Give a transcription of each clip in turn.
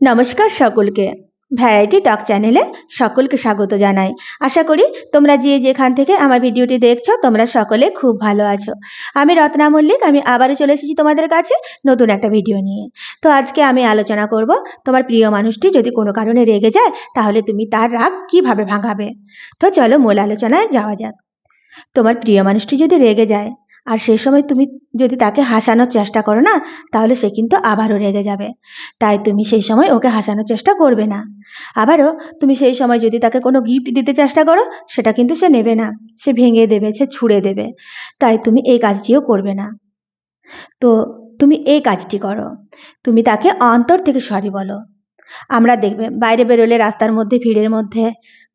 নমস্কার সকলকে। ভ্যারাইটি টক চ্যানেলে সকলকে স্বাগত জানাই। আশা করি তোমরা যে যেখান থেকে আমার ভিডিওটি দেখছো তোমরা সকলে খুব ভালো আছো। আমি রত্না মল্লিক, আমি আবারও চলে এসেছি তোমাদের কাছে নতুন একটা ভিডিও নিয়ে। তো আজকে আমি আলোচনা করব তোমার প্রিয় মানুষটি যদি কোনো কারণে রেগে যায় তাহলে তুমি তার রাগ কিভাবে ভাঙাবে। তো চলো মূল আলোচনায় যাওয়া যাক। তোমার প্রিয় মানুষটি যদি রেগে যায় আর সেই সময় তুমি যদি তাকে হাসানোর চেষ্টা করো না, তাহলে সে কিন্তু আবারও রেগে যাবে। তাই তুমি সেই সময় ওকে হাসানোর চেষ্টা করবে না। আবারও তুমি সেই সময় যদি তাকে কোনো গিফট দিতে চেষ্টা করো, সেটা কিন্তু সে নেবে না, সে ভেঙে দেবে, সে ছুঁড়ে দেবে। তাই তুমি এই কাজটিও করবে না। তো তুমি এই কাজটি করো, তুমি তাকে অন্তর থেকে সরি বলো। আমরা দেখবে বাইরে বেরোলে রাস্তার মধ্যে ভিড়ের মধ্যে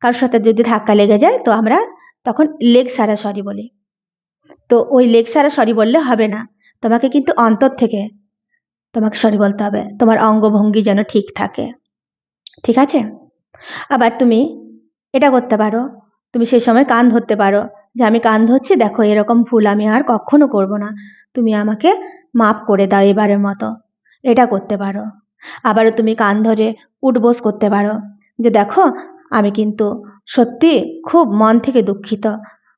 কারোর সাথে যদি ধাক্কা লেগে যায় তো আমরা তখন লেগ সারা সরি বলি। তো ওই লেগ সারা সরি বললে হবে না, তোমাকে কিন্তু অন্তর থেকে তোমাকে সরি বলতে হবে। তোমার অঙ্গভঙ্গি যেন ঠিক থাকে, ঠিক আছে? আবার তুমি এটা করতে পারো, তুমি সেই সময় কান ধরতে পারো যে আমি কান ধরছি, দেখো এরকম ভুল আমি আর কখনো করব না, তুমি আমাকে মাফ করে দাও এবারের মতো। এটা করতে পারো। আবারও তুমি কান ধরে উঠবোস করতে পারো যে দেখো আমি কিন্তু সত্যি খুব মন থেকে দুঃখিত,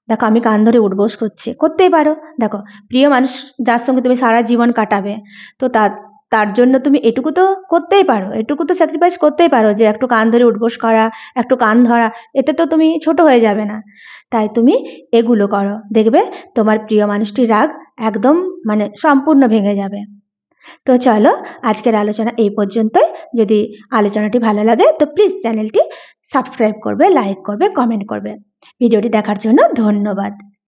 দেখো আমি কান ধরে উঠবোস করছি, করতেই পারো। দেখো প্রিয় মানুষ যার সঙ্গে তুমি সারা জীবন কাটাবে, তো তার তার জন্য তুমি এটুকু তো করতেই পারো, এটুকু তো স্যাক্রিফাইস করতেই পারো যে একটু কান ধরে উঠবোস করা, একটু কান ধরা, এতে তো তুমি ছোট হয়ে যাবে না। তাই তুমি এগুলো করো, দেখবে তোমার প্রিয় মানুষটির রাগ একদম মানে সম্পূর্ণ ভেঙে যাবে। তো চলো আজকের আলোচনা এই পর্যন্তই। যদি আলোচনাটি ভালো লাগে তো প্লিজ চ্যানেলটি সাবস্ক্রাইব করবে, লাইক করবে, কমেন্ট করবে। ভিডিওটি দেখার জন্য ধন্যবাদ।